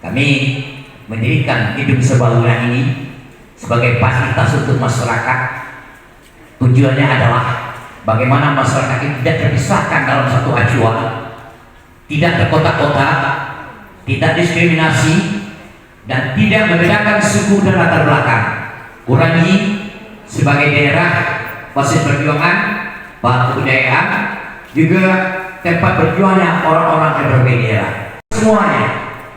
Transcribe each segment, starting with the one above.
Kami mendirikan gedung serbaguna ini sebagai fasilitas untuk masyarakat. Tujuannya adalah bagaimana masyarakat itu tidak terpisahkan dalam satu acuan, tidak terkotak-kotak, tidak diskriminasi, dan tidak membedakan suku dan latar belakang. Kurangi sebagai daerah basis perjuangan, bahan kebudayaan, juga tempat berjuangnya orang-orang yang berbeda semuanya.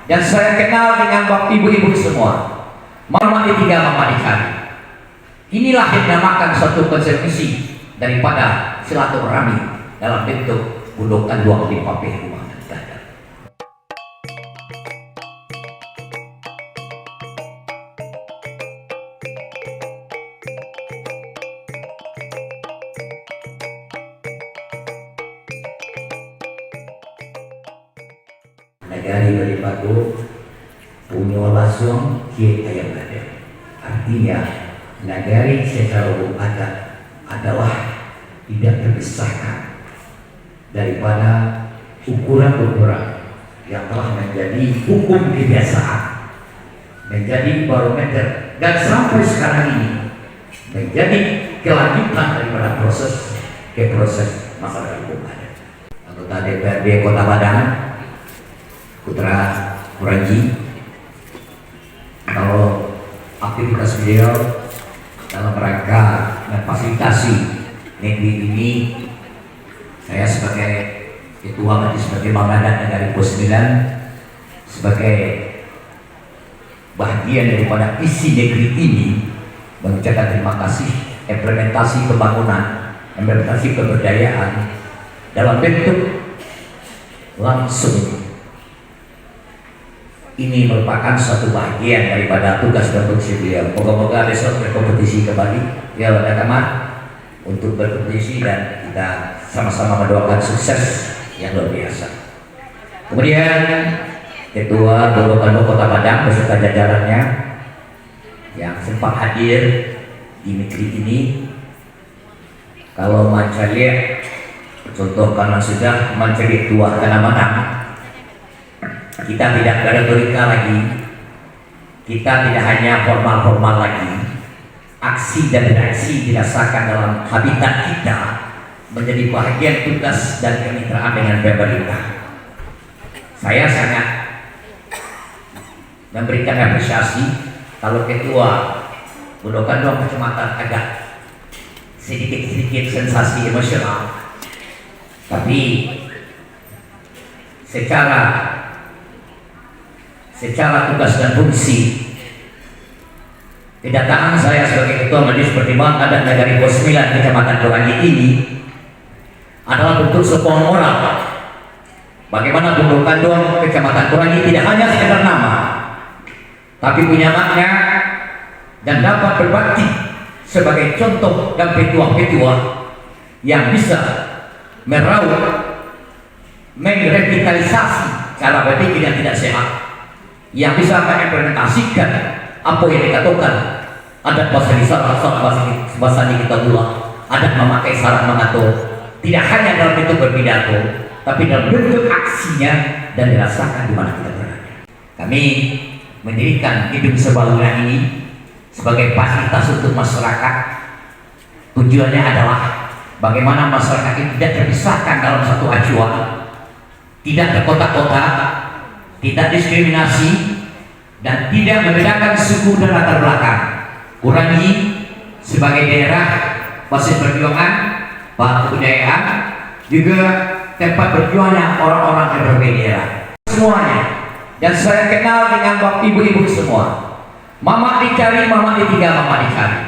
Dan saya kenal dengan bapak ibu-ibu semua. Mama tiga mama dikali. Inilah yang dinamakan suatu konsepsi daripada silaturahmi dalam bentuk gundukan 25 rumah tangga. Negari Balipago punya langsung kiai ayam ada. Artinya negari secara hukum adat adalah tidak terpisahkan daripada ukuran-ukuran yang telah menjadi hukum kebiasaan, menjadi barometer, dan sampai sekarang ini menjadi kelanjutan daripada proses ke proses masyarakat hukum adat. Anggota DPRD Kota Padang Putra Muranji, kalau aktivitas beliau dalam rangka memfasilitasi negeri ini, saya sebagai Ketua Majelis Pertimbangan Adat Negari Pos 9 sebagai bagian daripada isi negeri ini mengucapkan terima kasih. Implementasi pembangunan, implementasi pemberdayaan dalam bentuk langsung ini merupakan suatu bagian daripada tugas dan fungsi beliau. Moga-moga besok berkompetisi kembali ya Kamar untuk berkompetisi, dan kita sama-sama mendoakan sukses yang luar biasa. Kemudian Ketua Golongan Kota Padang beserta jajarannya yang sempat hadir di negeri ini. Kalau mencari contoh karena sudah mencari tua karena mana, kita tidak retorika lagi, kita tidak hanya formal-formal lagi. Aksi dan reaksi dirasakan dalam habitat kita menjadi bagian tugas dan kemitraan dengan pemerintah. Saya sangat memberikan apresiasi kalau Ketua Gundukan 2 Kecamatan agak sedikit-sedikit sensasi emosional, tapi secara tugas dan fungsi kedatangan saya sebagai Ketua Majelis Pertimbangan Adat Negari Pos 9 Kecamatan Kurangi ini adalah bentuk sokongan moral bagaimana Gundukan 2 Kecamatan Kurangi tidak hanya sekedar nama, tapi punya makna dan dapat berbakti sebagai contoh dan petua-petua yang bisa meraup, merevitalisasi cara berpikir yang tidak sehat, yang bisa mengimplementasikan apa yang dikatakan adat bahasa kita ulang, adat memakai syarat mengatur, tidak hanya dalam bentuk berpidato, tapi dalam bentuk aksinya dan dirasakan di mana kita berada. Kami mendirikan gedung serbaguna ini sebagai fasilitas untuk masyarakat. Tujuannya adalah bagaimana masyarakat itu tidak terpisahkan dalam satu acuan, tidak terkotak-kotak, tidak diskriminasi, dan tidak membedakan suku dan latar belakang. Kurangi sebagai daerah basis perjuangan, bahan kebudayaan, juga tempat berjuangnya orang-orang yang berbeda semuanya. Dan saya kenal dengan bapak ibu-ibu semua. Mama dicari, mama tiga mama dicari.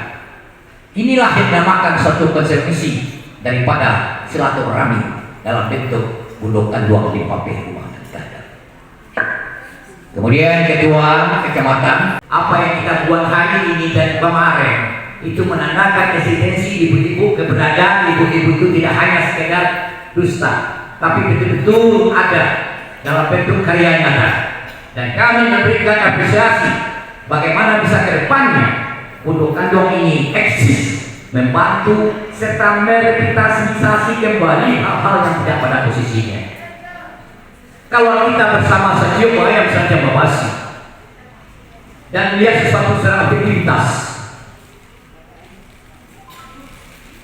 Inilah yang dinamakan suatu konsepsi daripada silaturahmi dalam bentuk gundukan 25 rumah tangga. Kemudian Ketua Kecamatan, apa yang kita buat hari ini dan kemarin itu menandakan eksistensi ibu-ibu, keberadaan ibu-ibu itu tidak hanya sekedar dusta, tapi betul-betul ada dalam bentuk karya nyata. Dan kami memberikan apresiasi bagaimana bisa ke depannya Gundukan 2 ini eksis, membantu serta merevitalisasi kembali hal-hal yang tidak pada posisinya. Kalau kita bersama saja ayam saja membahas, dan melihat sesuatu secara objektivitas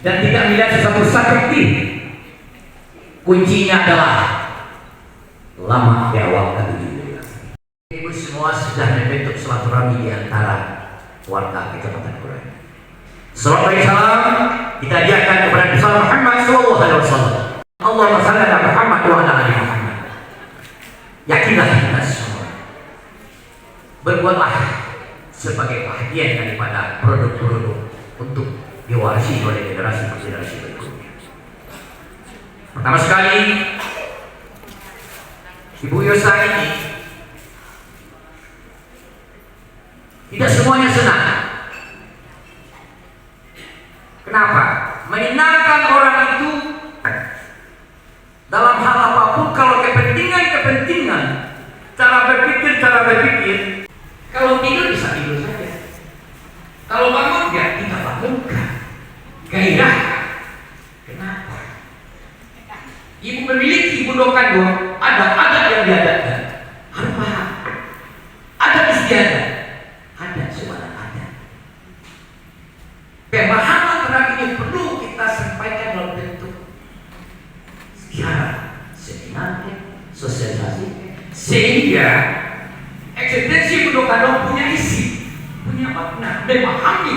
dan tidak melihat sesuatu subjektif. Kuncinya adalah lama di awal ke-17. Ibu semua sudah membentuk silaturahmi di antara warga Kecamatan Kurai. Assalamualaikum, kita diakan kepada Nabi Muhammad SAW. Allahumma shalli ala Muhammad wa ala ali Muhammad. Yakinlah kita semua, berbuatlah sebagai bagian daripada produk-produk untuk diwarisi oleh generasi berikutnya. Pertama sekali, Ibu Yosa ini tidak semuanya senang. Kenapa? Menyenangkan orang itu dalam hal apapun, kalau kepentingan, cara berpikir. Kalau tidur bisa tidur saja. Kalau bangun ya kita bangunkan. Gairah. Kenapa? Ibu memiliki bundokan dua, ada yang diadakan. Apa? Ada istiadat. Ada semua ada. Pemahaman terang ini perlu kita sampaikan dalam bentuk siaran, seminar, sosialisasi, sehingga eksistensi bundokan punya isi, punya makna, memahami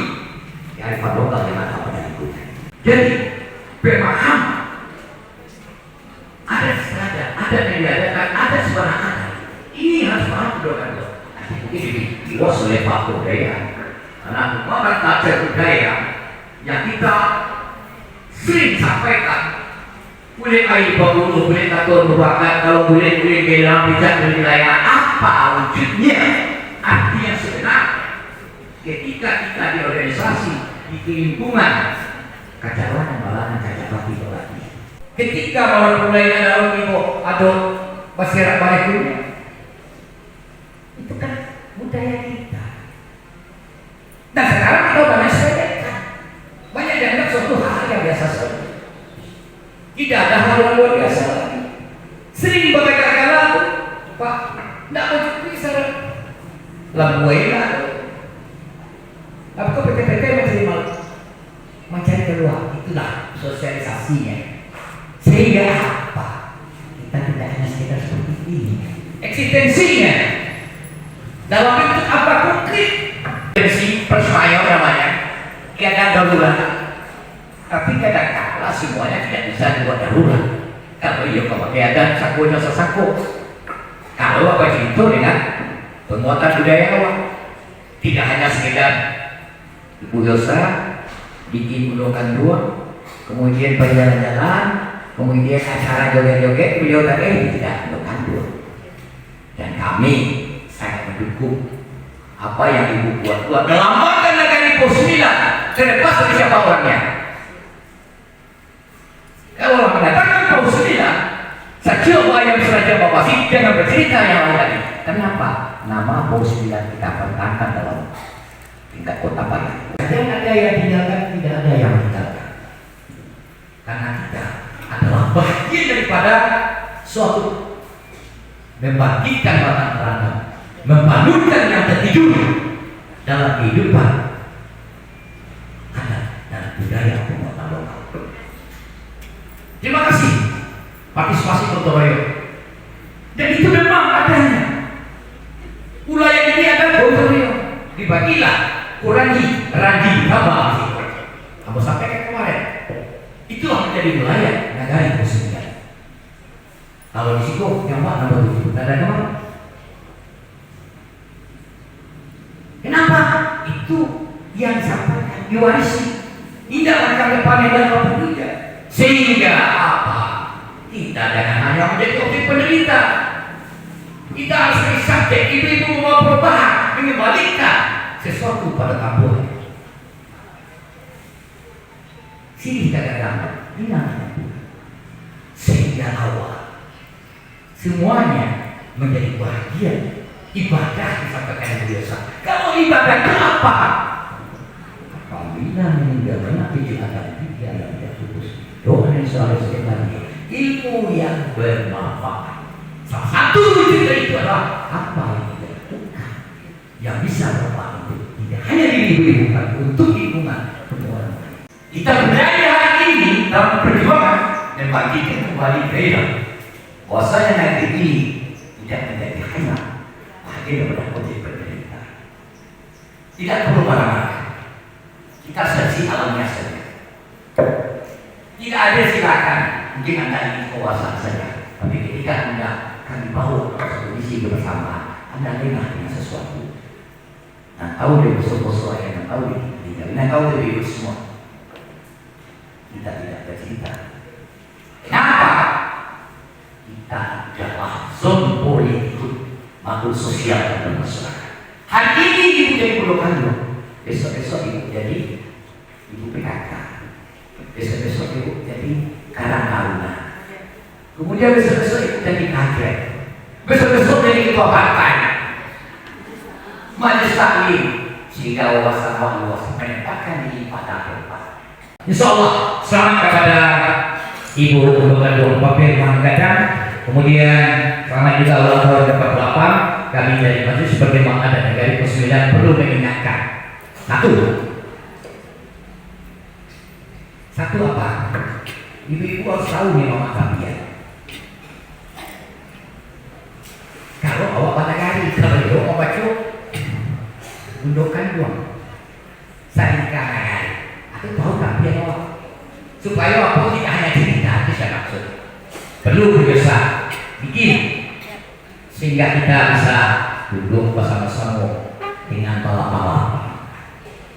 kearifan lokal dengan apa yang diikuti. Jadi pemahaman ada yang diadakan, ada sebenarnya ada. Ini harus paham bundokan. Ini diwas oleh Pak Budaya. Karena merupakan kaca budaya yang kita sering sampaikan. Boleh air pembunuh, boleh takut merupakan, kalau boleh bilang bicara wilayah apa wujudnya, artinya sebenarnya. Ketika kita di organisasi, di lingkungan, kacawan malangan kacapati berarti. Ketika mulai ada ibu atau masyarakat berikutnya, itu kan budaya kita. Dan sekarang kita banyak sepelekan, banyak dianggap suatu hal yang biasa saja. Tidak ada hal yang luar biasa lagi. Sering bagaikan lagu, Pak, tidak mau bisa lagu lah. Tapi kok PT-PT mencari keluar, itulah sosialisasinya. Sehingga apa? Kita tidak hanya sekedar seperti ini. Eksistensinya dalam bentuk apa konkret? Eksistensi persemayor namanya. Keadaan darurat. Tapi kadang-kadang semuanya tidak bisa dibuat darurat. Kalau iya keadaan sakunya sesaku. Kalau apa itu dengan penguatan budaya, tidak hanya sekedar Ibu Yosa bikin bundokan dua, kemudian berjalan-jalan, kemudian acara joget-joget, beliau tadi tidak bundokan dua. Dan kami sangat mendukung apa yang Ibu buat. Melambangkan negara Ibu 9, terlepas dari siapa orangnya. Kalau mendatangkan kaum 9, saya coba yang sengaja bawa sih, jangan bercerita yang lain lagi. Kenapa? Nama Paus 9 kita pertahankan dalam tingkat kota Padang. Tidak ada yang tinggalkan, tidak ada yang tinggalkan. Karena kita adalah bagian daripada suatu membangkitkan batang terang, membangunkan yang tertidur dalam kehidupan adat dan budaya penguatan lokal. Terima kasih partisipasi gotong royong. Dan itu memang adanya. Wilayah ini ada gotong royong. Dibagilah Kurani, Randi, Haba. Kamu sampaikan kemarin. Itulah menjadi wilayah negara Ibu 9. Kalau di situ yang mana nomor 7? Ada kemana? Kenapa? Itu yang disampaikan, diwarisi. Tidak akan panen dan bekerja. Sehingga apa? Kita jangan hanya menjadi objek penderita. Kita harus menjadi subjek. Ibu-ibu mau perubahan, mengembalikan sesuatu pada kampung. Sini kita katakan, bilang sehingga awal semuanya menjadi bahagia. Ibadah disampaikan yang biasa. Kalau ibadah itu apa? Apabila meninggalkan api akan tidak ada tidak putus. Doa yang selalu sekali. Ilmu yang bermanfaat. Salah satu wujud itu adalah apa yang kita lakukan. yang bisa bermanfaat untuk tidak hanya diri ibu-ibu, tapi untuk lingkungan untuk orang lain. Kita berani hari ini dalam perjuangan membangkitkan kembali gairah bahwasanya nanti ini tidak menjadi hanya bagian daripada konsep pemerintah. Tidak perlu marah-marah. Kita saksi alamnya saja. Tidak ada silakan. Mungkin Anda ingin kekuasaan saja. Tapi ketika Anda kami bawa ke kondisi bersama, Anda lengah dengan sesuatu. Nah, tahu dia besok-besok yang tahu dia. Nah, tahu dia ikut semua. Kita tidak bercerita. Kenapa? Kita adalah zon politik makhluk sosial dan masyarakat. Hari ini ibu jadi Pulau besok-besok ibu jadi ibu PKK, besok-besok ibu jadi Karang Taruna, kemudian besok-besok ibu jadi kader, besok-besok jadi ketua partai, majelis taklim, sehingga wawasan Allah menempatkan diri pada tempat. Insya Allah selamat kepada Ibu Ketua Firman Gadang. Kemudian selamat juga ulang tahun ke-8. Kami dari Majelis Pertimbangan dan Negara ke-9 perlu mengingatkan satu apa? Ibu-ibu harus tahu nih mama kalian. Kalau awak pada hari, kalau ibu awak baca gundokan doang, saringkan hari. Aku tahu tak dia awak supaya apa tidak hanya cerita itu saya maksud. Perlu berusaha bikin sehingga kita bisa duduk bersama-sama dengan pala-pala,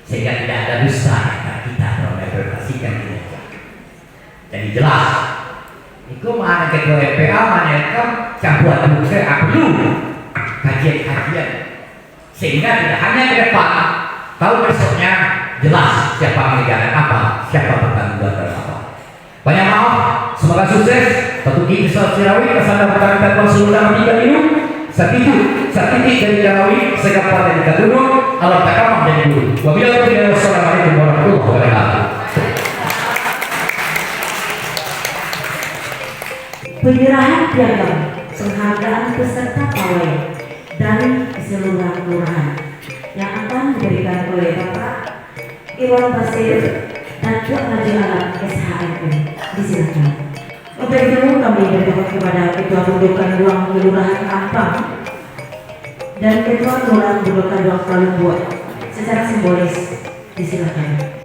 sehingga tidak ada dusta antara kita dalam representasikan kinerja. Jadi jelas, itu mana ketua RPA, mana itu campuran saya perlu kajian-kajian, sehingga tidak hanya ke depan, tahu besoknya jelas siapa menegakkan apa, siapa bertanggung jawab apa. Banyak maaf, semoga sukses. Satu titik Sirawi kesana berkaitan seluruh dalam 3 minggu. Satitik dari Jarawi, segala dari Kadunung, alam takamah dari dulu. Wabillahi wassalamualaikum warahmatullahi wabarakatuh. Penyerahan piagam penghargaan peserta pawai dari keseluruhan kelurahan yang akan diberikan oleh Bapak Iwan Basir dan Tuan Haji Alam SHMM. Disilakan. Untuk itu kami berdoa kepada Ketua Gundukan Ruang Kelurahan Ampang dan Ketua Kelurahan Gundukan Ruang Kalungbuat secara simbolis. Disilakan.